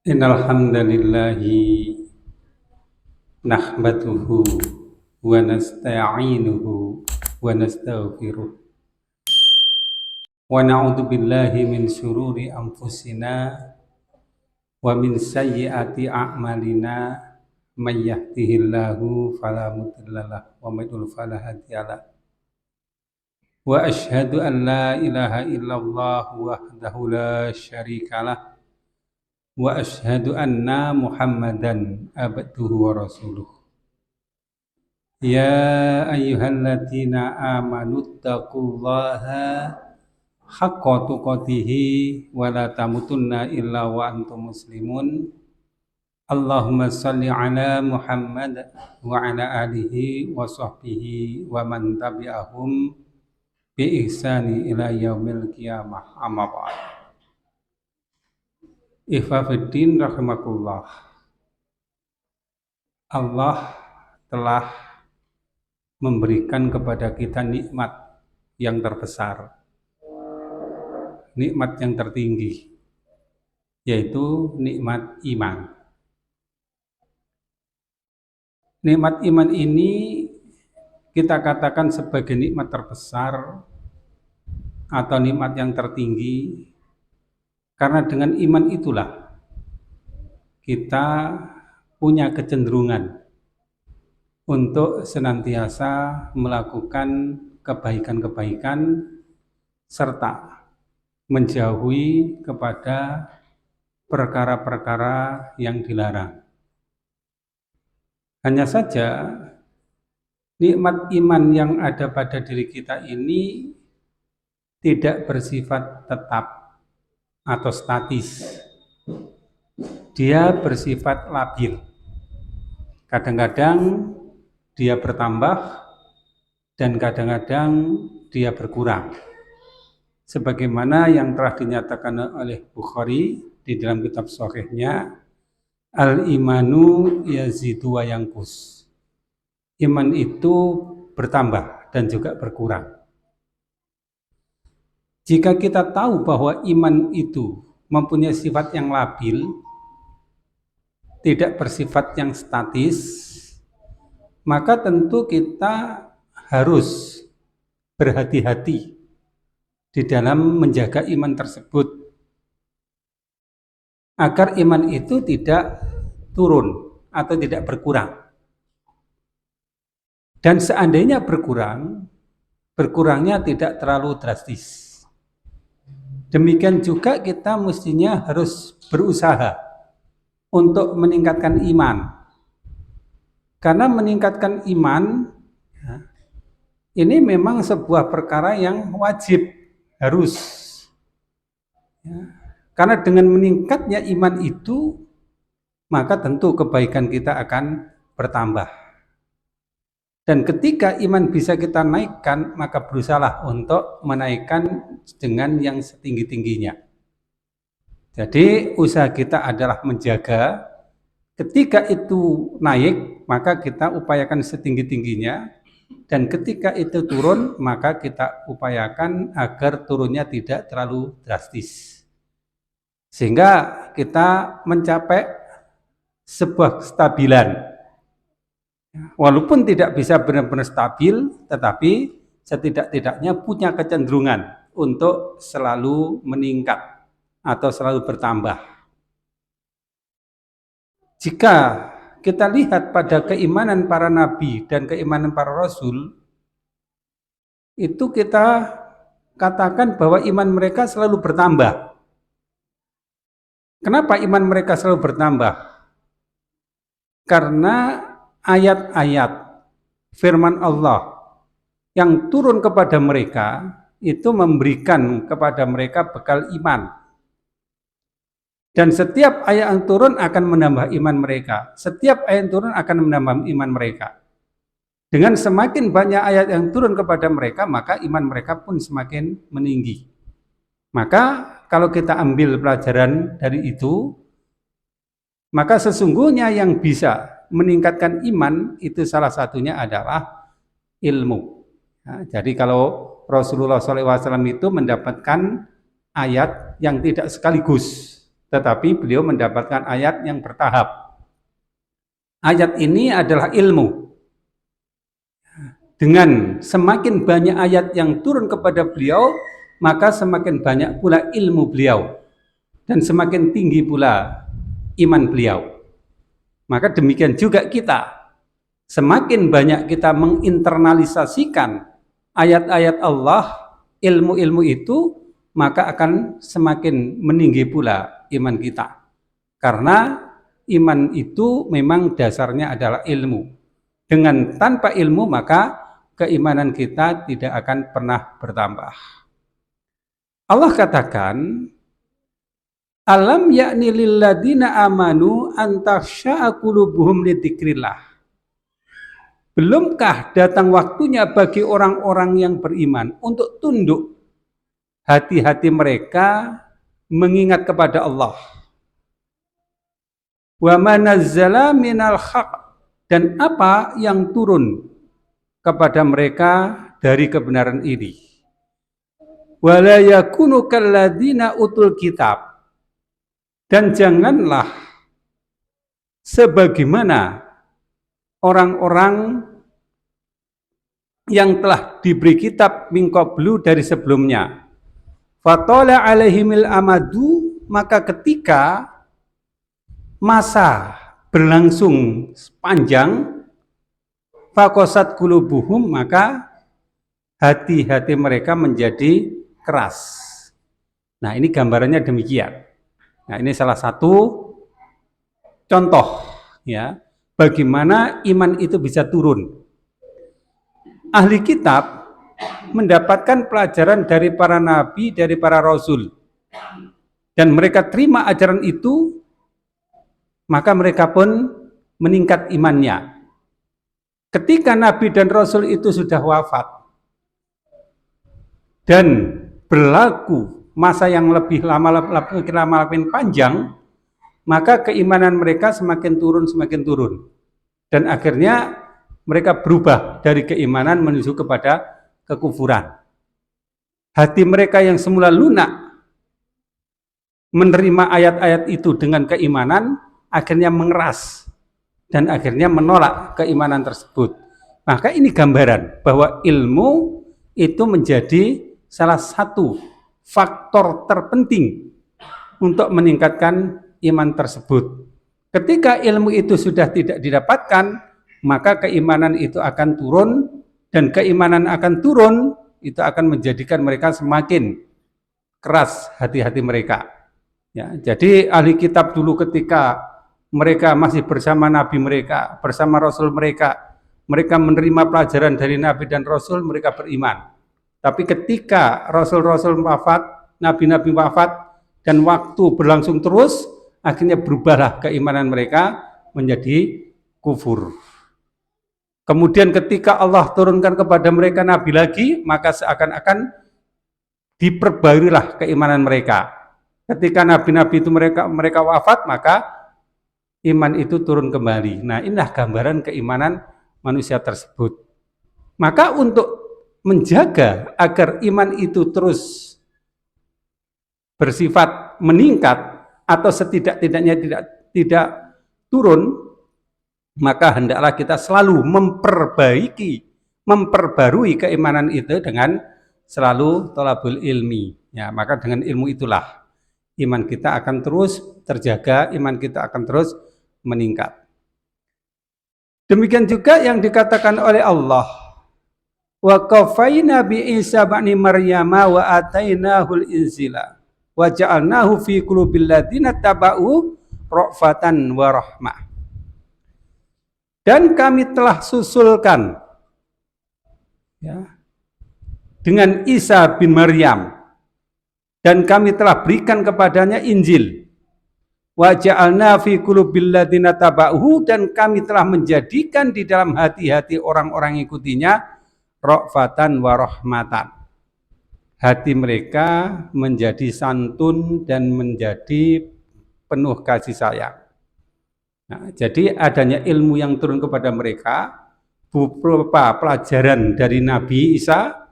Innal hamdalillahi nahmaduhu wa nasta'inuhu wa nastaghfiruh wa na'udzu billahi min syururi anfusina wa min sayyiati a'malina may yahdihillahu fala mudhillalah wa may yudlil fala hadiyalah wa asyhadu an la ilaha illallah wahdahu la syarikalah wa asyhadu anna Muhammadan abduhu wa rasuluh. Ya ayyuhalladzina amanu taqullaha haqqa tuqatih wa la tamutunna illa wa antum muslimun. Allahumma shalli ala Muhammad wa ala alihi wa sahbihi wa man tabi'ahum bi ihsani ila yaumil qiyamah. Amma ba'd. Ikhwafiddin rahimakumullah. Allah telah memberikan kepada kita nikmat yang terbesar, nikmat yang tertinggi, yaitu nikmat iman. Nikmat iman ini kita katakan sebagai nikmat terbesar atau nikmat yang tertinggi, karena dengan iman itulah kita punya kecenderungan untuk senantiasa melakukan kebaikan-kebaikan serta menjauhi kepada perkara-perkara yang dilarang. Hanya saja nikmat iman yang ada pada diri kita ini tidak bersifat tetap atau statis. Dia bersifat labil. Kadang-kadang dia bertambah dan kadang-kadang dia berkurang. Sebagaimana yang telah dinyatakan oleh Bukhari di dalam kitab Shahihnya, al-imanu yazidu wa yanqus. Iman itu bertambah dan juga berkurang. Jika kita tahu bahwa iman itu mempunyai sifat yang labil, tidak bersifat yang statis, maka tentu kita harus berhati-hati di dalam menjaga iman tersebut, agar iman itu tidak turun atau tidak berkurang. Dan seandainya berkurang, berkurangnya tidak terlalu drastis. Demikian juga kita mestinya harus berusaha untuk meningkatkan iman. Karena meningkatkan iman ini memang sebuah perkara yang wajib, harus. Karena dengan meningkatnya iman itu, maka tentu kebaikan kita akan bertambah. Dan ketika iman bisa kita naikkan, maka berusahalah untuk menaikkan dengan yang setinggi-tingginya. Jadi usaha kita adalah menjaga, ketika itu naik, maka kita upayakan setinggi-tingginya, dan ketika itu turun, maka kita upayakan agar turunnya tidak terlalu drastis. Sehingga kita mencapai sebuah kestabilan. Walaupun tidak bisa benar-benar stabil, tetapi setidak-tidaknya punya kecenderungan untuk selalu meningkat atau selalu bertambah. Jika kita lihat pada keimanan para nabi dan keimanan para rasul, itu kita katakan bahwa iman mereka selalu bertambah. Kenapa iman mereka selalu bertambah? Karena ayat-ayat firman Allah yang turun kepada mereka itu memberikan kepada mereka bekal iman. Dan setiap ayat yang turun akan menambah iman mereka. Setiap ayat yang turun akan menambah iman mereka. Dengan semakin banyak ayat yang turun kepada mereka, maka iman mereka pun semakin meninggi. Maka kalau kita ambil pelajaran dari itu, maka sesungguhnya yang bisa meningkatkan iman itu salah satunya adalah ilmu. Nah, jadi kalau Rasulullah SAW itu mendapatkan ayat yang tidak sekaligus, tetapi beliau mendapatkan ayat yang bertahap. Ayat ini adalah ilmu. Dengan semakin banyak ayat yang turun kepada beliau, maka semakin banyak pula ilmu beliau dan semakin tinggi pula iman beliau. Maka demikian juga kita, semakin banyak kita menginternalisasikan ayat-ayat Allah, ilmu-ilmu itu, maka akan semakin meninggi pula iman kita. Karena iman itu memang dasarnya adalah ilmu. Dengan tanpa ilmu maka keimanan kita tidak akan pernah bertambah. Allah katakan, alam yakni lilladina amanu antaksya'a qulubuhum lidzikrillah. Belumkah datang waktunya bagi orang-orang yang beriman untuk tunduk hati-hati mereka mengingat kepada Allah. Wa manazzala minal haq, dan apa yang turun kepada mereka dari kebenaran ini. Wala yakunu kalladzina utul kitab, dan janganlah sebagaimana orang-orang yang telah diberi kitab min qablu dari sebelumnya. Fatala alaihimil amadu, maka ketika masa berlangsung panjang, fakosat qulubuhum, maka hati-hati mereka menjadi keras. Nah, ini gambarannya demikian. Nah, ini salah satu contoh ya, bagaimana iman itu bisa turun. Ahli kitab mendapatkan pelajaran dari para nabi, dari para rasul, dan mereka terima ajaran itu, maka mereka pun meningkat imannya. Ketika Nabi dan Rasul itu sudah wafat dan berlaku masa yang lebih lama, lebih panjang, maka keimanan mereka semakin turun, dan akhirnya mereka berubah dari keimanan menuju kepada kekufuran. Hati mereka yang semula lunak menerima ayat-ayat itu dengan keimanan, akhirnya mengeras dan akhirnya menolak keimanan tersebut. Maka ini gambaran bahwa ilmu itu menjadi salah satu faktor terpenting untuk meningkatkan iman tersebut. Ketika ilmu itu sudah tidak didapatkan, maka keimanan itu akan turun, dan keimanan akan turun itu akan menjadikan mereka semakin keras hati-hati mereka. Ya, jadi ahli kitab dulu ketika mereka masih bersama Nabi mereka, bersama Rasul mereka, mereka menerima pelajaran dari Nabi dan Rasul, mereka beriman. Tapi ketika Rasul-Rasul wafat, Nabi-Nabi wafat, dan waktu berlangsung terus, akhirnya berubahlah keimanan mereka menjadi kufur. Kemudian ketika Allah turunkan kepada mereka Nabi lagi, maka seakan-akan diperbaikilah keimanan mereka. Ketika Nabi-Nabi itu mereka wafat, maka iman itu turun kembali. Nah, inilah gambaran keimanan manusia tersebut. Maka untuk menjaga agar iman itu terus bersifat meningkat atau setidak-tidaknya tidak turun, maka hendaklah kita selalu memperbarui keimanan itu dengan selalu thalabul ilmi. Ya, maka dengan ilmu itulah iman kita akan terus terjaga, iman kita akan terus meningkat. Demikian juga yang dikatakan oleh Allah, wa qafaina bi Isa bani Maryam wa atainahul inzila wa ja'alnahu fi qulubil ladzina taba'u ra'fatan wa rahmah. Dan kami telah susulkan ya, dengan Isa bin Maryam, dan kami telah berikan kepadanya Injil. Wa ja'alna fi qulubil ladzina taba'uhu, dan kami telah menjadikan di dalam hati-hati orang-orang yang ikutinya ra'fatan wa rahmatan. Hati mereka menjadi santun dan menjadi penuh kasih sayang. Nah, jadi adanya ilmu yang turun kepada mereka berupa pelajaran dari Nabi Isa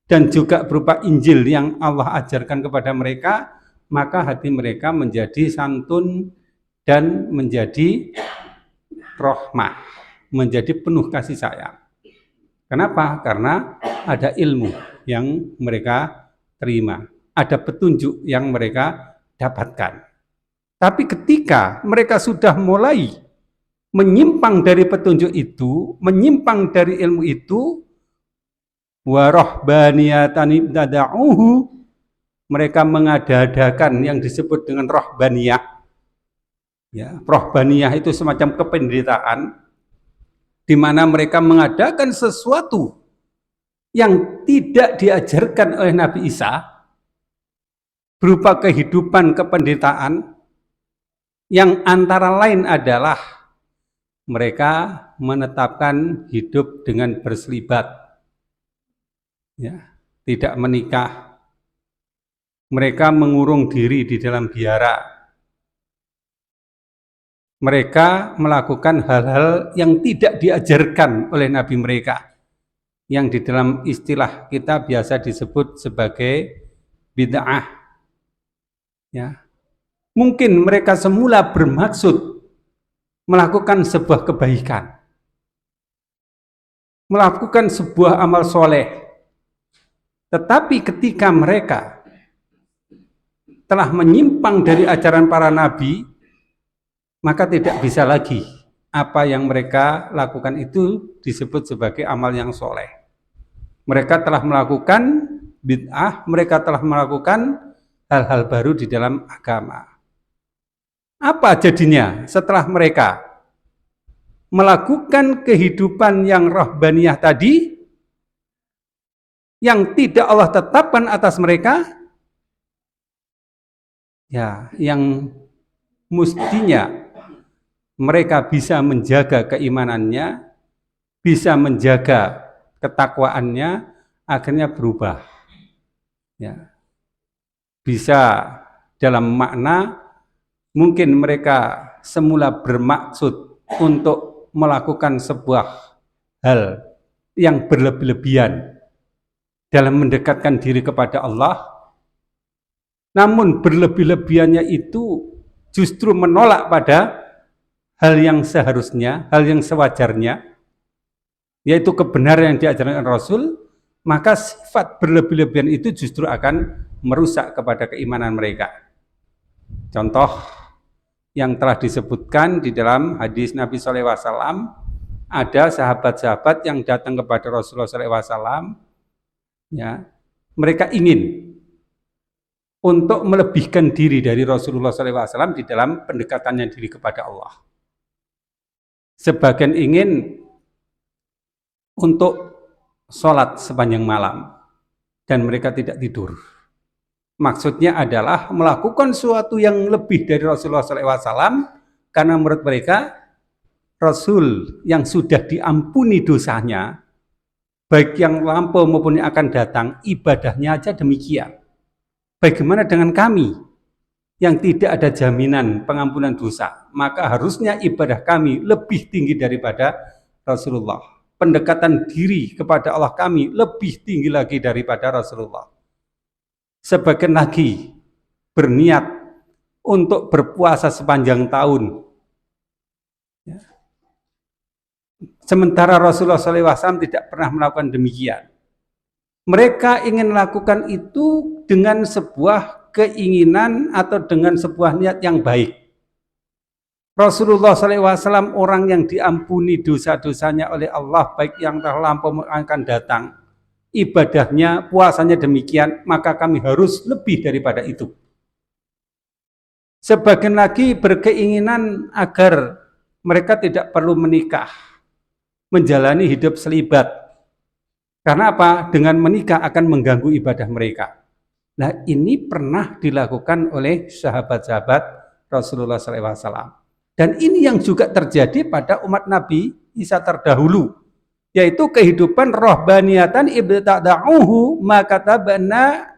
dan juga berupa Injil yang Allah ajarkan kepada mereka, maka hati mereka menjadi santun dan menjadi rahmah, menjadi penuh kasih sayang. Kenapa? Karena ada ilmu yang mereka terima, ada petunjuk yang mereka dapatkan. Tapi ketika mereka sudah mulai menyimpang dari petunjuk itu, menyimpang dari ilmu itu, wa rahbaniyatan ibtada'uhu, mereka mengada-adakan yang disebut dengan rahbaniyah. Ya, rahbaniyah itu semacam kependeritaan di mana mereka mengadakan sesuatu yang tidak diajarkan oleh Nabi Isa berupa kehidupan kependeritaan yang antara lain adalah mereka menetapkan hidup dengan berselibat, ya, tidak menikah. Mereka mengurung diri di dalam biara. Mereka melakukan hal-hal yang tidak diajarkan oleh Nabi mereka, yang di dalam istilah kita biasa disebut sebagai bid'ah. Ya. Mungkin mereka semula bermaksud melakukan sebuah kebaikan, melakukan sebuah amal soleh. Tetapi ketika mereka telah menyimpang dari ajaran para nabi, maka tidak bisa lagi apa yang mereka lakukan itu disebut sebagai amal yang soleh. Mereka telah melakukan bid'ah, mereka telah melakukan hal-hal baru di dalam agama. Apa jadinya setelah mereka melakukan kehidupan yang rahbaniyah tadi, yang tidak Allah tetapkan atas mereka, ya, yang mestinya mereka bisa menjaga keimanannya, bisa menjaga ketakwaannya, akhirnya berubah. Ya. Bisa dalam makna mungkin mereka semula bermaksud untuk melakukan sebuah hal yang berlebih-lebihan dalam mendekatkan diri kepada Allah, namun berlebih-lebihannya itu justru menolak pada hal yang seharusnya, hal yang sewajarnya, yaitu kebenaran yang diajarkan Rasul, maka sifat berlebih-lebihan itu justru akan merusak kepada keimanan mereka. Contoh yang telah disebutkan di dalam hadis Nabi SAW, ada sahabat-sahabat yang datang kepada Rasulullah SAW, ya, mereka ingin untuk melebihkan diri dari Rasulullah SAW di dalam pendekatannya diri kepada Allah. Sebagian ingin untuk sholat sepanjang malam dan mereka tidak tidur. Maksudnya adalah melakukan sesuatu yang lebih dari Rasulullah SAW, karena menurut mereka Rasul yang sudah diampuni dosanya, baik yang lampau maupun yang akan datang, ibadahnya aja demikian. Bagaimana dengan kami yang tidak ada jaminan pengampunan dosa? Maka harusnya ibadah kami lebih tinggi daripada Rasulullah. Pendekatan diri kepada Allah kami lebih tinggi lagi daripada Rasulullah. Sebagian lagi berniat untuk berpuasa sepanjang tahun. Sementara Rasulullah SAW tidak pernah melakukan demikian. Mereka ingin melakukan itu dengan sebuah keinginan atau dengan sebuah niat yang baik. Rasulullah SAW orang yang diampuni dosa-dosanya oleh Allah, baik yang telah lampau akan datang. Ibadahnya, puasanya demikian, maka kami harus lebih daripada itu. Sebagian lagi berkeinginan agar mereka tidak perlu menikah, menjalani hidup selibat. Karena apa? Dengan menikah akan mengganggu ibadah mereka. Nah, ini pernah dilakukan oleh sahabat-sahabat Rasulullah SAW. Dan ini yang juga terjadi pada umat Nabi Isa terdahulu, yaitu kehidupan rahbaniyatan ibtada'uhu ma katabna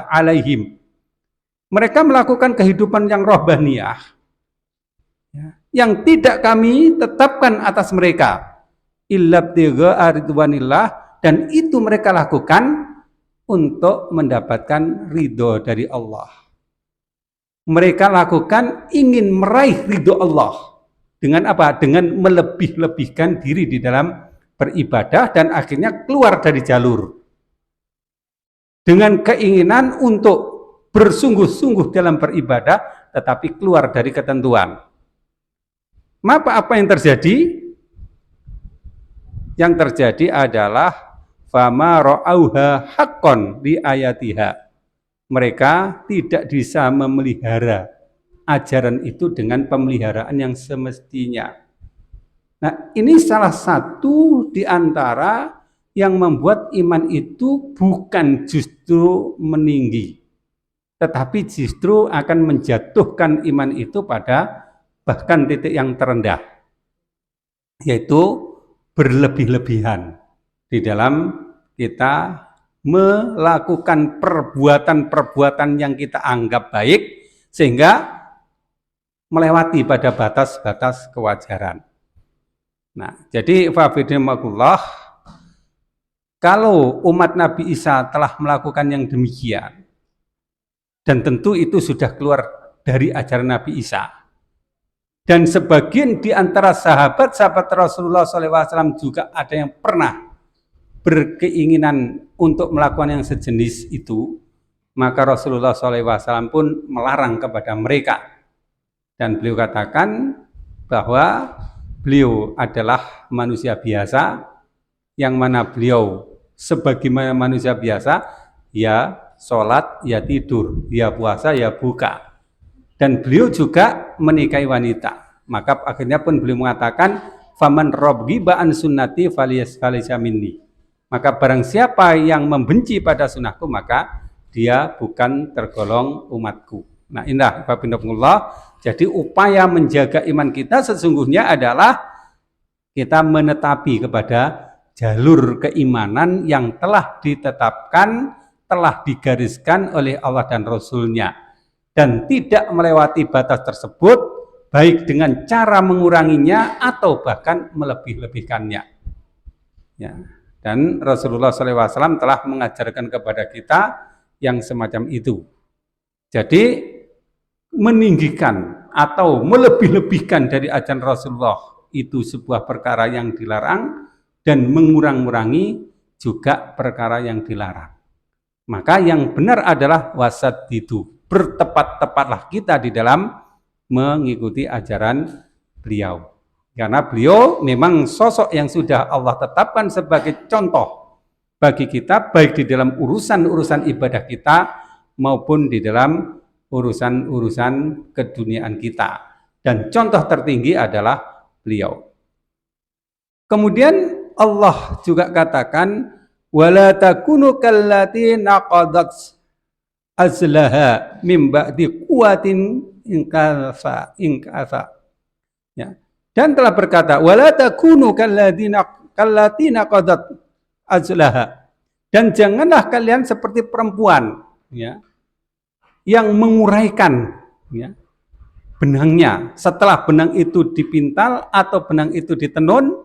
alaihim. Mereka melakukan kehidupan yang rahbaniyah, yang tidak kami tetapkan atas mereka, illa ibtigha'a ridwanillah, dan itu mereka lakukan untuk mendapatkan ridho dari Allah. mereka lakukan ingin meraih ridho Allah. Dengan apa? Dengan melebih-lebihkan diri di dalam beribadah dan akhirnya keluar dari jalur. Dengan keinginan untuk bersungguh-sungguh dalam beribadah, tetapi keluar dari ketentuan. Maka apa yang terjadi? Yang terjadi adalah fama ra'auha haqqan li ayatiha. Mereka tidak bisa memelihara ajaran itu dengan pemeliharaan yang semestinya. Nah, ini salah satu di antara yang membuat iman itu bukan justru meninggi, tetapi justru akan menjatuhkan iman itu pada bahkan titik yang terendah, yaitu berlebih-lebihan di dalam kita melakukan perbuatan-perbuatan yang kita anggap baik sehingga melewati pada batas-batas kewajaran. Nah, jadi fa'bidimakullah, kalau umat Nabi Isa telah melakukan yang demikian, dan tentu itu sudah keluar dari ajaran Nabi Isa, dan sebagian di antara sahabat-sahabat Rasulullah SAW juga ada yang pernah berkeinginan untuk melakukan yang sejenis itu, maka Rasulullah SAW pun melarang kepada mereka. Dan beliau katakan bahwa beliau adalah manusia biasa, yang mana beliau sebagaimana manusia biasa, ya sholat, ya tidur, ya puasa, ya buka. Dan beliau juga menikahi wanita. Maka akhirnya pun beliau mengatakan, faman robgiba an sunnati falisa minni. Maka barang siapa yang membenci pada sunnahku, maka dia bukan tergolong umatku. Nah, indah babinullah. Jadi upaya menjaga iman kita sesungguhnya adalah kita menetapi kepada jalur keimanan yang telah ditetapkan, telah digariskan oleh Allah dan Rasul-Nya, dan tidak melewati batas tersebut, baik dengan cara menguranginya atau bahkan melebih-lebihkannya. Ya. Dan Rasulullah SAW telah mengajarkan kepada kita yang semacam itu. Jadi meninggikan atau melebih-lebihkan dari ajaran Rasulullah itu sebuah perkara yang dilarang, dan mengurang-urangi juga perkara yang dilarang. Maka yang benar adalah wasadidu, bertepat-tepatlah kita di dalam mengikuti ajaran beliau. Karena beliau memang sosok yang sudah Allah tetapkan sebagai contoh bagi kita, baik di dalam urusan-urusan ibadah kita maupun di dalam urusan-urusan keduniaan kita. Dan contoh tertinggi adalah beliau. Kemudian Allah juga katakan, wala takunu kallati naqadat azlaha mim ba'di quwwatin inkasa. Ya. Dan telah berkata, wala takunu kallati naqadat azlaha. Dan janganlah kalian seperti perempuan, ya, yang menguraikan, ya, benangnya setelah benang itu dipintal atau benang itu ditenun,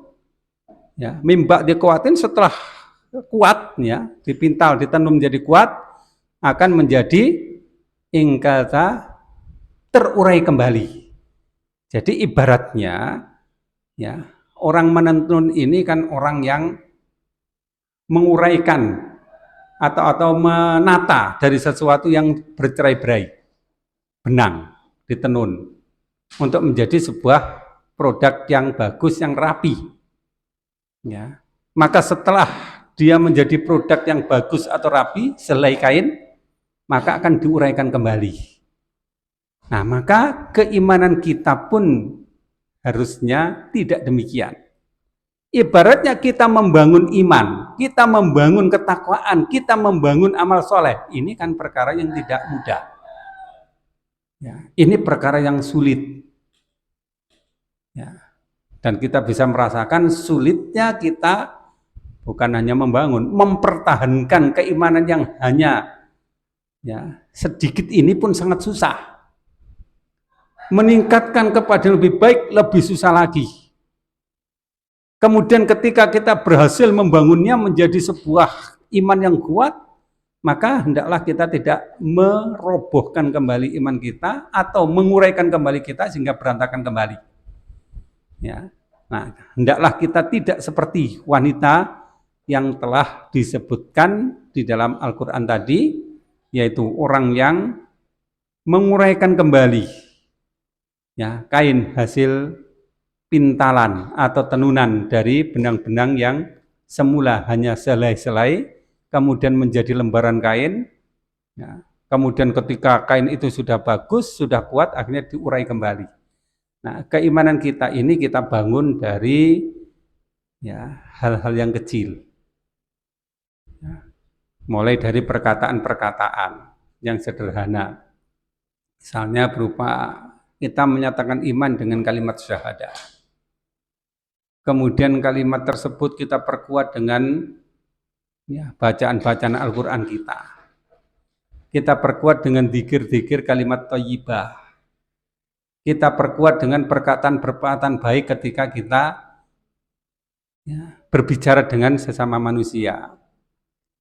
ya, mimba dikuatin setelah kuat, ya, dipintal, ditenun menjadi kuat, akan menjadi ingkata, terurai kembali. Jadi ibaratnya, ya, orang menenun ini kan orang yang menguraikan atau menata dari sesuatu yang bercerai-berai, benang ditenun untuk menjadi sebuah produk yang bagus, yang rapi. Ya, maka setelah dia menjadi produk yang bagus atau rapi, selai kain, maka akan diuraikan kembali. Nah, maka keimanan kita pun harusnya tidak demikian. Ibaratnya kita membangun iman, kita membangun ketakwaan, kita membangun amal soleh. Ini kan perkara yang tidak mudah. Ya, ini perkara yang sulit. Ya. Dan kita bisa merasakan sulitnya kita bukan hanya membangun, mempertahankan keimanan yang hanya, ya, sedikit ini pun sangat susah. Meningkatkan kepada lebih baik lebih susah lagi. Kemudian ketika kita berhasil membangunnya menjadi sebuah iman yang kuat, maka hendaklah kita tidak merobohkan kembali iman kita atau menguraikan kembali kita sehingga berantakan kembali. Ya. Nah, hendaklah kita tidak seperti wanita yang telah disebutkan di dalam Al-Quran tadi, yaitu orang yang menguraikan kembali ya, kain hasil pintalan atau tenunan dari benang-benang yang semula hanya selai-selai, kemudian menjadi lembaran kain, ya, kemudian ketika kain itu sudah bagus, sudah kuat, akhirnya diurai kembali. Nah, keimanan kita ini kita bangun dari ya hal-hal yang kecil, ya, mulai dari perkataan-perkataan yang sederhana, misalnya berupa kita menyatakan iman dengan kalimat syahadah. Kemudian kalimat tersebut kita perkuat dengan ya, bacaan-bacaan Al-Quran kita. Kita perkuat dengan dzikir-dzikir kalimat thayyibah. Kita perkuat dengan perkataan-perkataan baik ketika kita ya, berbicara dengan sesama manusia.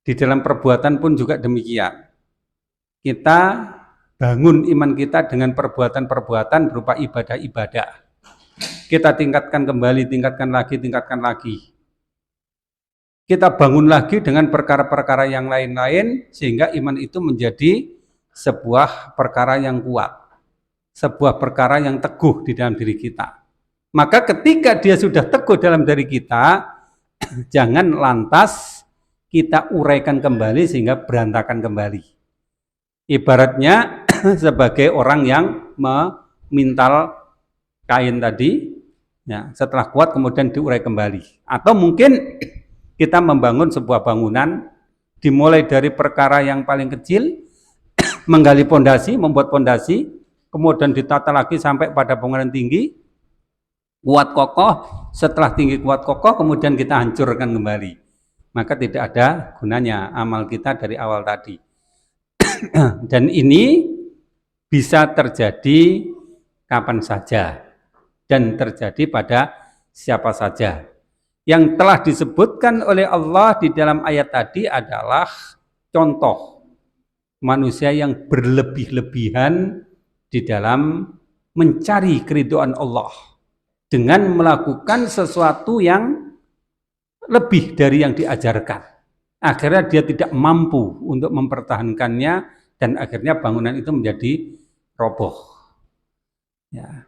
Di dalam perbuatan pun juga demikian. Kita bangun iman kita dengan perbuatan-perbuatan berupa ibadah-ibadah. Kita tingkatkan kembali, tingkatkan lagi. Kita bangun lagi dengan perkara-perkara yang lain-lain, sehingga iman itu menjadi sebuah perkara yang kuat, sebuah perkara yang teguh di dalam diri kita. Maka ketika dia sudah teguh dalam diri kita, jangan lantas kita uraikan kembali sehingga berantakan kembali. Ibaratnya sebagai orang yang memintal kain tadi, ya, setelah kuat kemudian diurai kembali. Atau mungkin kita membangun sebuah bangunan, dimulai dari perkara yang paling kecil, menggali pondasi, membuat pondasi, kemudian ditata lagi sampai pada bangunan tinggi, kuat kokoh. Setelah tinggi kuat kokoh, kemudian kita hancurkan kembali. Maka tidak ada gunanya amal kita dari awal tadi. Dan ini bisa terjadi kapan saja dan terjadi pada siapa saja. Yang telah disebutkan oleh Allah di dalam ayat tadi adalah contoh manusia yang berlebih-lebihan di dalam mencari keridhaan Allah dengan melakukan sesuatu yang lebih dari yang diajarkan. Akhirnya dia tidak mampu untuk mempertahankannya dan akhirnya bangunan itu menjadi roboh. Ya.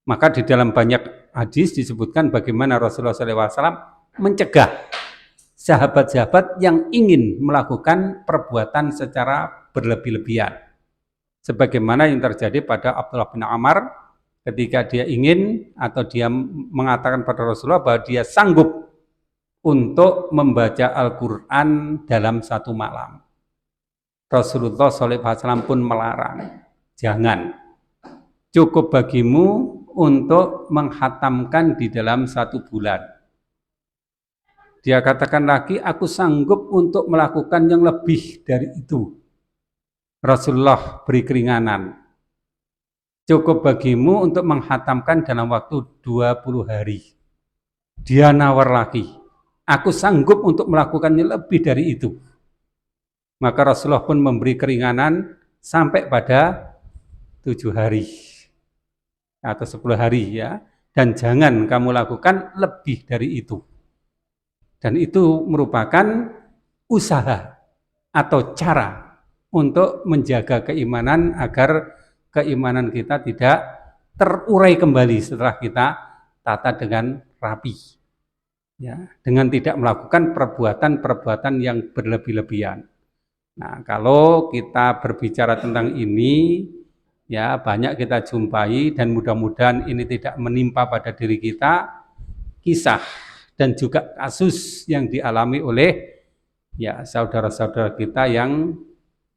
Maka di dalam banyak hadis disebutkan bagaimana Rasulullah SAW mencegah sahabat-sahabat yang ingin melakukan perbuatan secara berlebih-lebihan. Sebagaimana yang terjadi pada Abdullah bin Amr ketika dia ingin atau dia mengatakan pada Rasulullah bahwa dia sanggup untuk membaca Al-Quran dalam satu malam. Rasulullah SAW pun melarang, jangan. Cukup bagimu untuk menghatamkan di dalam 1 bulan. Dia katakan lagi, aku sanggup untuk melakukan yang lebih dari itu. Rasulullah beri keringanan. Cukup bagimu untuk menghatamkan dalam waktu 20 hari. Dia nawar lagi, aku sanggup untuk melakukannya lebih dari itu. Maka Rasulullah pun memberi keringanan sampai pada 7 hari atau 10 hari ya. Dan jangan kamu lakukan lebih dari itu. Dan itu merupakan usaha atau cara untuk menjaga keimanan agar keimanan kita tidak terurai kembali setelah kita tata dengan rapi. Ya, dengan tidak melakukan perbuatan-perbuatan yang berlebih-lebihan. Nah, kalau kita berbicara tentang ini, ya banyak kita jumpai dan mudah-mudahan ini tidak menimpa pada diri kita kisah dan juga kasus yang dialami oleh ya saudara-saudara kita yang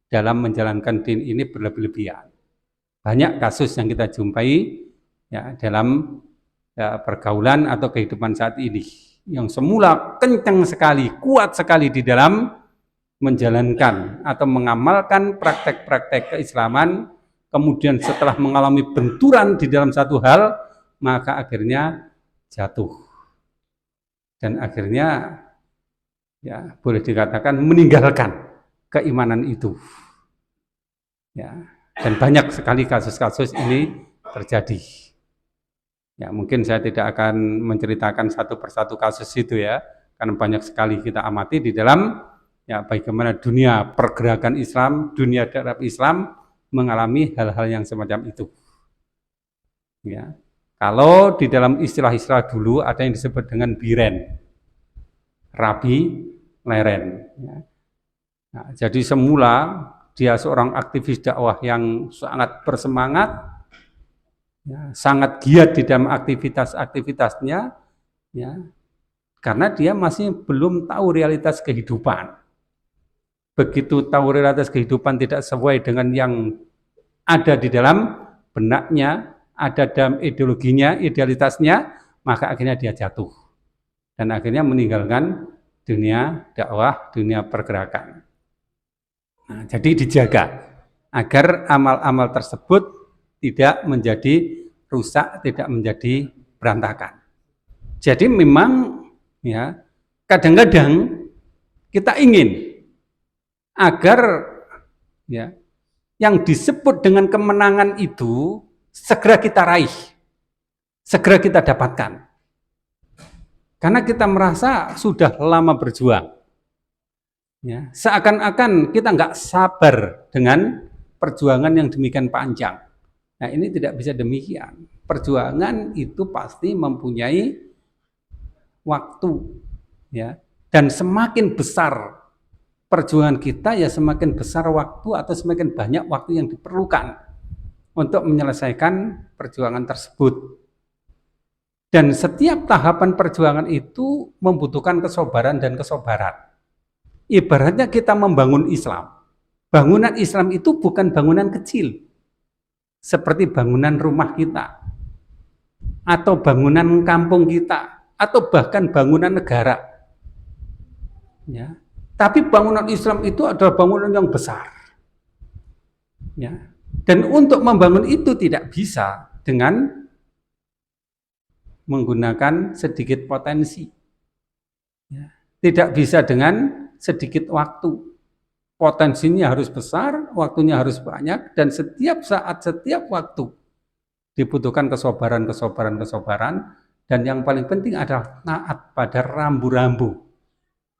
dalam menjalankan din ini berlebih-lebihan. Banyak kasus yang kita jumpai ya dalam ya, pergaulan atau kehidupan saat ini yang semula kencang sekali, kuat sekali di dalam menjalankan atau mengamalkan praktek-praktek keislaman, kemudian setelah mengalami benturan di dalam satu hal, maka akhirnya jatuh. Dan akhirnya ya boleh dikatakan meninggalkan keimanan itu. Ya, dan banyak sekali kasus-kasus ini terjadi. Ya, mungkin saya tidak akan menceritakan satu persatu kasus itu ya, karena banyak sekali kita amati di dalam ya bagaimana dunia pergerakan Islam, dunia dakwah Islam mengalami hal-hal yang semacam itu. Ya. Kalau di dalam istilah-istilah dulu ada yang disebut dengan biren, rabi leren. Ya. Nah, jadi semula dia seorang aktivis dakwah yang sangat bersemangat, ya, sangat giat di dalam aktivitas-aktivitasnya, ya, karena dia masih belum tahu realitas kehidupan. Begitu tahu realitas kehidupan tidak sesuai dengan yang ada di dalam benaknya, ada dalam ideologinya, idealitasnya, maka akhirnya dia jatuh. Dan akhirnya meninggalkan dunia dakwah, dunia pergerakan. Nah, jadi dijaga agar amal-amal tersebut tidak menjadi rusak, tidak menjadi berantakan. Jadi memang ya kadang-kadang kita ingin agar ya yang disebut dengan kemenangan itu segera kita raih, segera kita dapatkan. Karena kita merasa sudah lama berjuang. Ya, seakan-akan kita nggak sabar dengan perjuangan yang demikian panjang. Nah, ini tidak bisa demikian. Perjuangan itu pasti mempunyai waktu, ya. Dan semakin besar perjuangan kita, ya semakin besar waktu atau semakin banyak waktu yang diperlukan untuk menyelesaikan perjuangan tersebut. Dan setiap tahapan perjuangan itu membutuhkan kesabaran dan kesabaran. Ibaratnya kita membangun Islam. Bangunan Islam itu bukan bangunan kecil, seperti bangunan rumah kita, atau bangunan kampung kita, atau bahkan bangunan negara. Ya. Tapi bangunan Islam itu adalah bangunan yang besar. Ya. Dan untuk membangun itu tidak bisa dengan menggunakan sedikit potensi. Ya. Tidak bisa dengan sedikit waktu. Potensinya harus besar, waktunya harus banyak, dan setiap saat, setiap waktu dibutuhkan kesabaran, dan yang paling penting adalah taat pada rambu-rambu.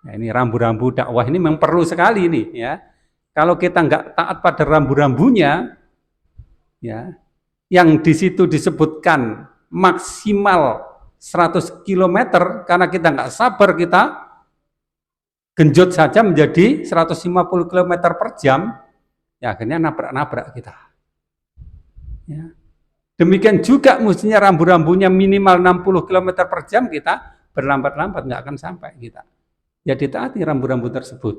Nah, ini rambu-rambu dakwah ini memang perlu sekali ini ya. Kalau kita nggak taat pada rambu-rambunya, ya, yang di situ disebutkan maksimal 100 km, karena kita nggak sabar, kita genjot saja menjadi 150 km per jam, ya akhirnya nabrak-nabrak kita. Ya. Demikian juga mestinya rambu-rambunya minimal 60 km per jam, kita berlambat-lambat nggak akan sampai kita. Ya ditaati rambu-rambu tersebut.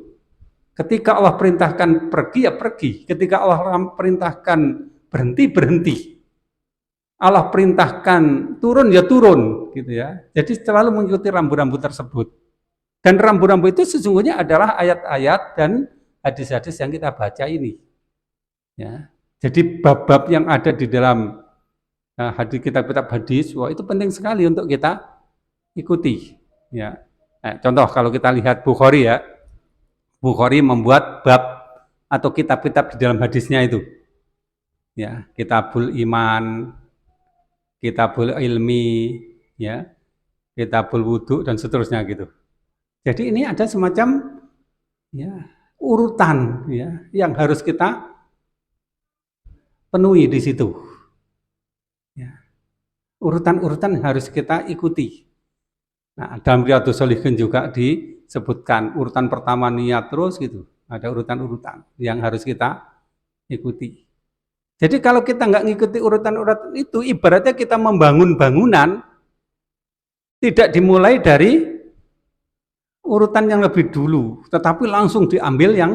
Ketika Allah perintahkan pergi, ya pergi. Ketika Allah perintahkan berhenti, berhenti. Allah perintahkan turun, ya turun, gitu ya. Jadi selalu mengikuti rambu-rambu tersebut. Dan rambu-rambu itu sesungguhnya adalah ayat-ayat dan hadis-hadis yang kita baca ini. Ya. Jadi bab-bab yang ada di dalam hadis, kitab-kitab hadis, wah itu penting sekali untuk kita ikuti. Ya. Nah, contoh kalau kita lihat Bukhari ya, Bukhari membuat bab atau kitab-kitab di dalam hadisnya itu. Ya, Kitabul Iman, Kitabul Ilmi, ya, Kitabul Wudu dan seterusnya gitu. Jadi ini ada semacam ya urutan ya yang harus kita penuhi di situ. Ya. Urutan-urutan harus kita ikuti. Nah, dalam Riyadhus Shalihin juga disebutkan urutan pertama niat terus gitu. Ada urutan-urutan yang harus kita ikuti. Jadi kalau kita nggak ngikuti urutan-urutan itu, ibaratnya kita membangun bangunan tidak dimulai dari urutan yang lebih dulu, tetapi langsung diambil yang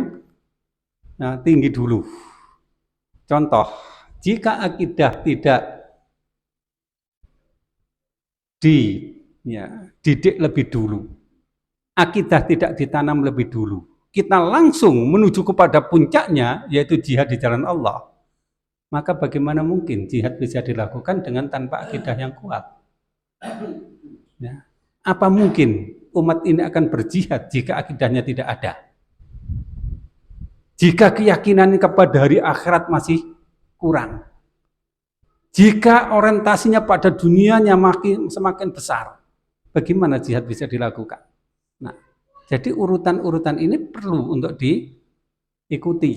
tinggi dulu. Contoh, jika akidah tidak dididik lebih dulu, akidah tidak ditanam lebih dulu, kita langsung menuju kepada puncaknya, yaitu jihad di jalan Allah, maka bagaimana mungkin jihad bisa dilakukan dengan tanpa akidah yang kuat? Ya. Apa mungkin umat ini akan berjihad jika akidahnya tidak ada? Jika keyakinan kepada hari akhirat masih kurang, jika orientasinya pada dunianya semakin besar, bagaimana jihad bisa dilakukan? Nah, jadi urutan-urutan ini perlu untuk diikuti.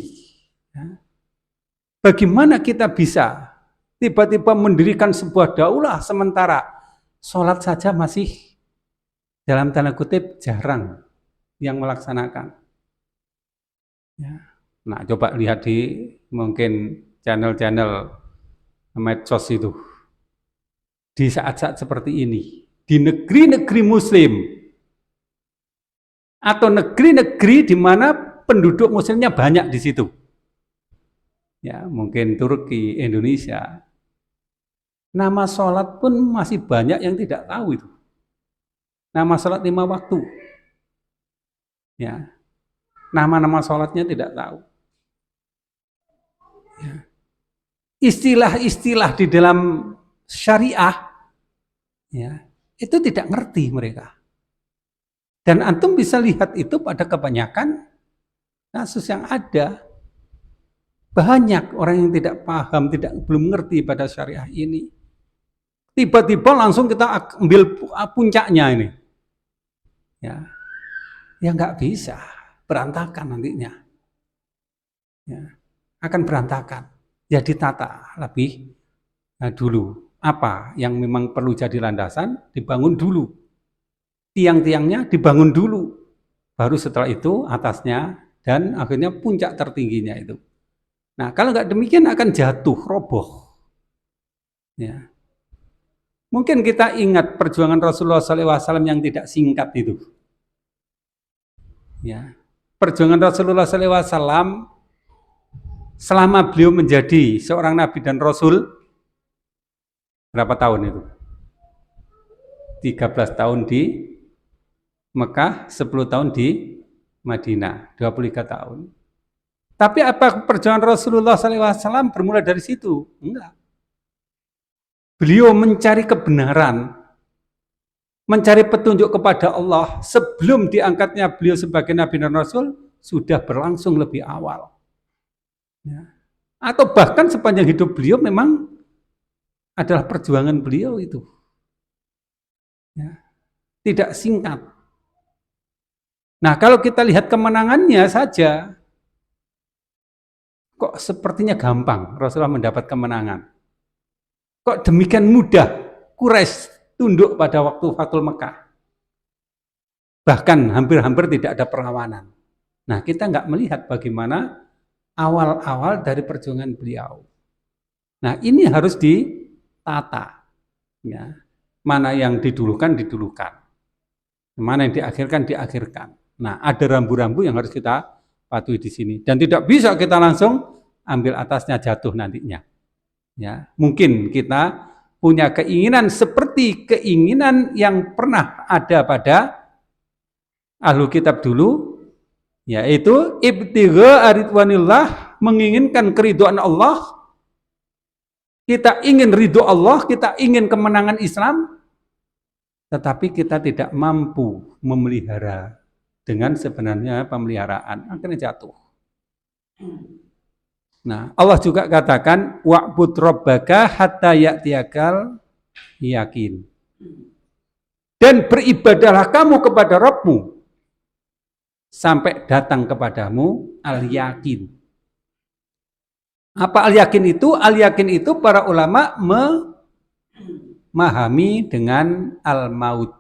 Bagaimana kita bisa tiba-tiba mendirikan sebuah daulah sementara sholat saja masih dalam tanda kutip jarang yang melaksanakan. Nah, coba lihat di mungkin channel-channel medsos itu. Di saat-saat seperti ini, di negeri-negeri muslim atau negeri-negeri di mana penduduk muslimnya banyak di situ. Ya, mungkin Turki, Indonesia. Nama sholat pun masih banyak yang tidak tahu itu. Nama sholat 5 waktu. Ya. Nama-nama sholatnya tidak tahu. Ya. Istilah-istilah di dalam syariah, ya, itu tidak ngerti mereka. Dan antum bisa lihat itu pada kebanyakan kasus yang ada. Banyak orang yang tidak paham, belum ngerti pada syariah ini. Tiba-tiba langsung kita ambil puncaknya ini. Ya nggak bisa, berantakan nantinya. Ya, akan berantakan. Ya ditata lebih dulu. Apa yang memang perlu jadi landasan, dibangun dulu. Tiang-tiangnya dibangun dulu. Baru setelah itu atasnya dan akhirnya puncak tertingginya itu. Nah, kalau nggak demikian akan jatuh, roboh. Ya. Mungkin kita ingat perjuangan Rasulullah SAW yang tidak singkat itu. Ya. Perjuangan Rasulullah SAW selama beliau menjadi seorang nabi dan rasul, berapa tahun itu? 13 tahun di Mekah, 10 tahun di Madinah, 23 tahun. Tapi apa perjuangan Rasulullah SAW bermula dari situ? Enggak. Beliau mencari kebenaran, mencari petunjuk kepada Allah sebelum diangkatnya beliau sebagai Nabi dan Rasul, sudah berlangsung lebih awal. Ya. Atau bahkan sepanjang hidup beliau memang adalah perjuangan beliau itu. Ya. Tidak singkat. Nah, kalau kita lihat kemenangannya saja, kok sepertinya gampang Rasulullah mendapat kemenangan. Kok demikian mudah Quraisy tunduk pada waktu Fathul Mekah. Bahkan hampir-hampir tidak ada perlawanan. Nah, kita nggak melihat bagaimana awal-awal dari perjuangan beliau. Nah, ini harus ditata. Ya. Mana yang didulukan, didulukan. Mana yang diakhirkan, diakhirkan. Nah, ada rambu-rambu yang harus kita patuhi di sini. Dan tidak bisa kita langsung ambil atasnya jatuh nantinya. Ya, mungkin kita punya keinginan seperti keinginan yang pernah ada pada Ahlul Kitab dulu, yaitu ibtigha ridwanillah, menginginkan keridhaan Allah. Kita ingin ridho Allah, kita ingin kemenangan Islam, tetapi kita tidak mampu memelihara dengan sebenarnya pemeliharaan, akhirnya jatuh. Nah, Allah juga katakan wa'bud rabbaka hatta ya'tiyakal yakin. Dan beribadahlah kamu kepada Rabbmu sampai datang kepadamu al-yakin. Apa al-yakin itu? Al-yakin itu para ulama memahami dengan al-maut.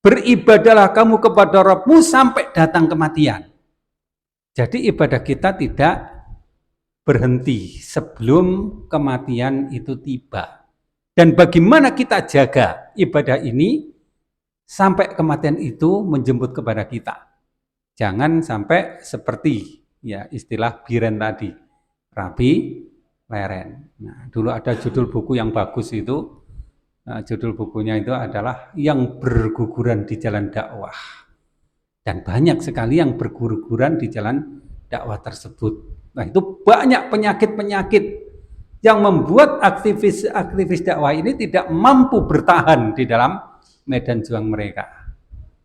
Beribadahlah kamu kepada Rabbmu sampai datang kematian. Jadi ibadah kita tidak berhenti sebelum kematian itu tiba. Dan bagaimana kita jaga ibadah ini sampai kematian itu menjemput kepada kita. Jangan sampai seperti ya istilah biren tadi, rabi leren. Nah, dulu ada judul buku yang bagus itu, judul bukunya itu adalah Yang Berguguran di Jalan Dakwah. Dan banyak sekali yang berguguran di jalan dakwah tersebut. Nah, itu banyak penyakit-penyakit yang membuat aktivis dakwah ini tidak mampu bertahan di dalam medan juang mereka.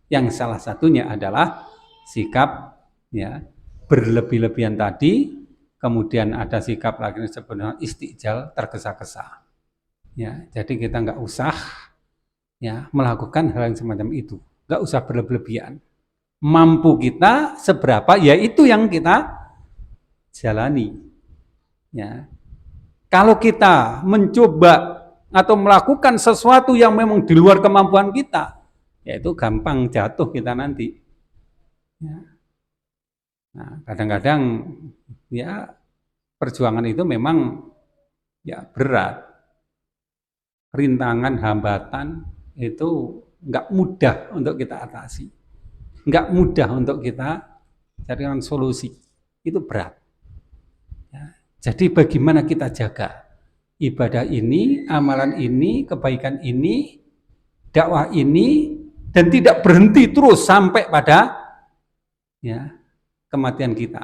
Yang salah satunya adalah sikap ya berlebih-lebihan tadi, kemudian ada sikap lagi sebenarnya istijal, tergesa-gesa. Ya, jadi kita nggak usah ya melakukan hal yang semacam itu, nggak usah berlebihan. Mampu kita seberapa, ya itu yang kita jalani. Ya, kalau kita mencoba atau melakukan sesuatu yang memang di luar kemampuan kita, yaitu gampang jatuh kita nanti. Ya. Nah, kadang-kadang ya perjuangan itu memang ya berat, rintangan, hambatan itu nggak mudah untuk kita atasi, nggak mudah untuk kita carikan solusi, itu berat. Ya. Jadi bagaimana kita jaga ibadah ini, amalan ini, kebaikan ini, dakwah ini, dan tidak berhenti terus sampai pada ya kematian kita.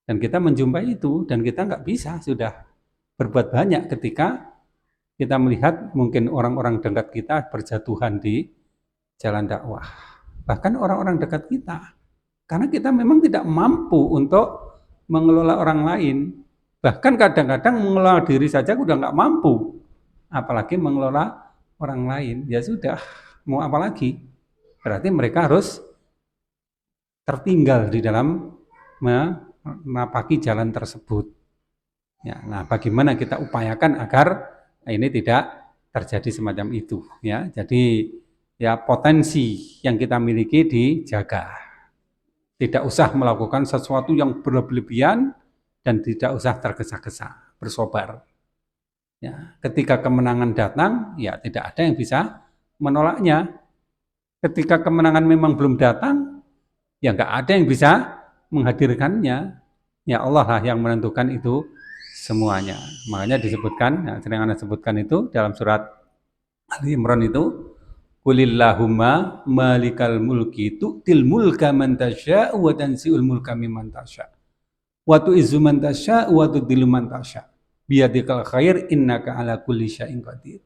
Dan kita menjumpai itu, dan kita nggak bisa sudah berbuat banyak ketika kita melihat mungkin orang-orang dekat kita berjatuhan di jalan dakwah. Bahkan orang-orang dekat kita. Karena kita memang tidak mampu untuk mengelola orang lain. Bahkan kadang-kadang mengelola diri saja udah nggak mampu. Apalagi mengelola orang lain. Ya sudah, mau apa lagi? Berarti mereka harus tertinggal di dalam menapaki jalan tersebut. Ya, nah bagaimana kita upayakan agar ini tidak terjadi semacam itu, ya. Jadi ya potensi yang kita miliki dijaga. Tidak usah melakukan sesuatu yang berlebihan dan tidak usah tergesa-gesa, bersabar. Ya, ketika kemenangan datang, ya tidak ada yang bisa menolaknya. Ketika kemenangan memang belum datang, ya nggak ada yang bisa menghadirkannya. Ya Allah lah yang menentukan itu semuanya. Makanya disebutkan, ya, sering Anda sebutkan itu dalam surat Ali Imran itu, Qulillahumma malikal mulki tu'til mulka man tasya' wa tanzi'ul mulka mimman tasya' wa tu'izzu man tasya' wa tudhillu man tasya' biyadikal khair innaka ala kulli syai'in qadir.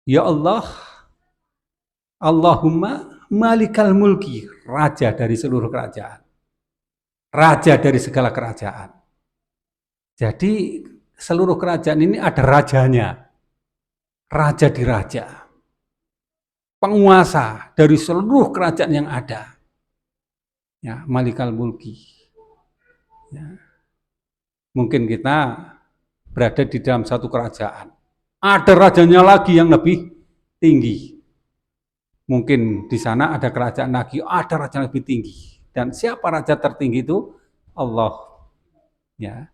Ya Allah, Allahumma malikal mulki, raja dari seluruh kerajaan, raja dari segala kerajaan. Jadi seluruh kerajaan ini ada rajanya, raja di raja, penguasa dari seluruh kerajaan yang ada. Ya, malikal mulki. Ya. Mungkin kita berada di dalam satu kerajaan, ada rajanya lagi yang lebih tinggi. Mungkin di sana ada kerajaan lagi, ada raja yang lebih tinggi. Dan siapa raja tertinggi itu? Allah. Ya,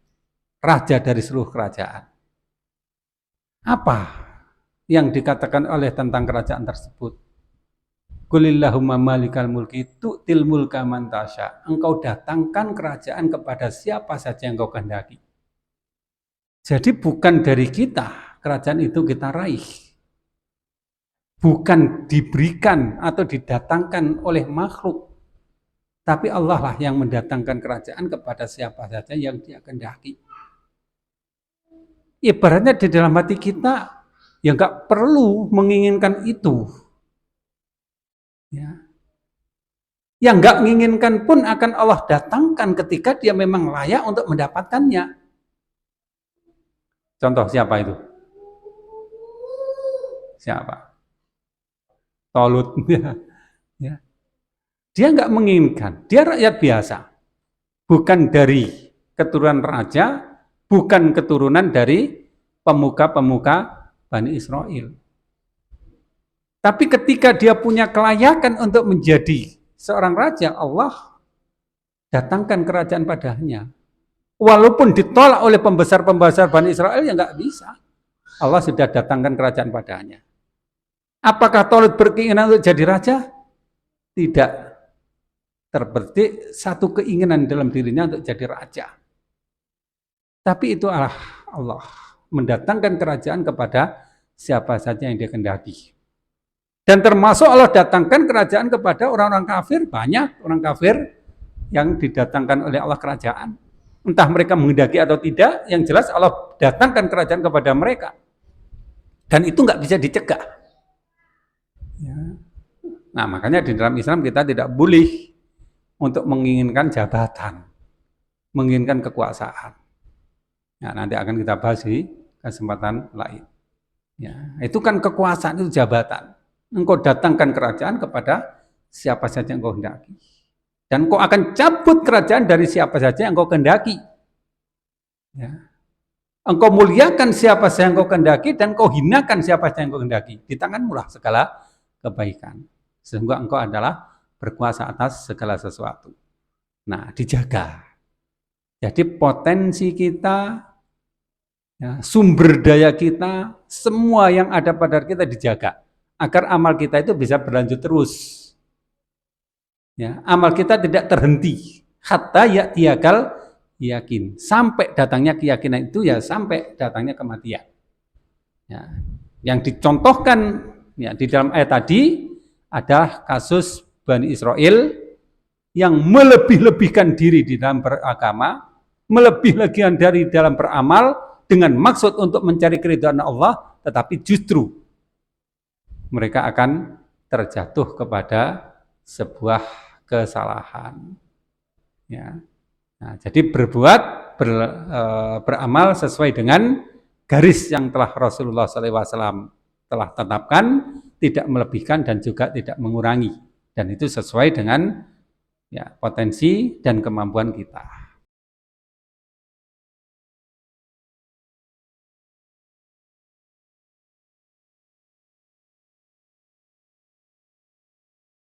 raja dari seluruh kerajaan. Apa yang dikatakan oleh tentang kerajaan tersebut? Qulillahumma malikal mulki tu'til mulka man tasya. Engkau datangkan kerajaan kepada siapa saja yang engkau kehendaki. Jadi bukan dari kita kerajaan itu kita raih. Bukan diberikan atau didatangkan oleh makhluk. Tapi Allah lah yang mendatangkan kerajaan kepada siapa saja yang Dia kehendaki. Ibaratnya di dalam hati kita ya nggak perlu menginginkan itu. Ya. Yang nggak menginginkan pun akan Allah datangkan ketika dia memang layak untuk mendapatkannya. Contoh siapa itu? Siapa? Tolut. Ya. Dia nggak menginginkan. Dia rakyat biasa. Bukan dari keturunan raja, bukan keturunan dari pemuka-pemuka Bani Israel. Tapi ketika dia punya kelayakan untuk menjadi seorang raja, Allah datangkan kerajaan padanya. Walaupun ditolak oleh pembesar-pembesar Bani Israel, ya nggak bisa. Allah sudah datangkan kerajaan padanya. Apakah Tolut berkeinginan untuk jadi raja? Tidak. Terbetik satu keinginan dalam dirinya untuk jadi raja. Tapi itu Allah mendatangkan kerajaan kepada siapa saja yang Dia kehendaki. Dan termasuk Allah datangkan kerajaan kepada orang-orang kafir, banyak orang kafir yang didatangkan oleh Allah kerajaan. Entah mereka menghendaki atau tidak, yang jelas Allah datangkan kerajaan kepada mereka. Dan itu nggak bisa dicegah. Ya. Nah makanya di dalam Islam kita tidak boleh untuk menginginkan jabatan, menginginkan kekuasaan. Ya, nanti akan kita bahas di kesempatan lain. Ya, itu kan kekuasaan, itu jabatan. Engkau datangkan kerajaan kepada siapa saja yang engkau hendaki. Dan engkau akan cabut kerajaan dari siapa saja yang engkau kehendaki. Ya. Engkau muliakan siapa saja yang engkau kehendaki dan engkau hinakan siapa saja yang engkau kehendaki. Di tanganmu lah segala kebaikan. Sehingga engkau adalah berkuasa atas segala sesuatu. Nah, dijaga. Jadi potensi kita, ya, sumber daya kita, semua yang ada pada kita dijaga. Agar amal kita itu bisa berlanjut terus. Ya, amal kita tidak terhenti. Hatta ya'tiyakal yakin. Sampai datangnya keyakinan itu ya sampai datangnya kematian. Ya, yang dicontohkan ya, di dalam ayat tadi ada kasus Bani Israel yang melebih-lebihkan diri di dalam beragama, melebih-lebihkan dari dalam beramal dengan maksud untuk mencari keridhaan Allah, tetapi justru mereka akan terjatuh kepada sebuah kesalahan. Ya. Nah, jadi beramal sesuai dengan garis yang telah Rasulullah SAW telah tetapkan, tidak melebihkan dan juga tidak mengurangi. Dan itu sesuai dengan ya, potensi dan kemampuan kita.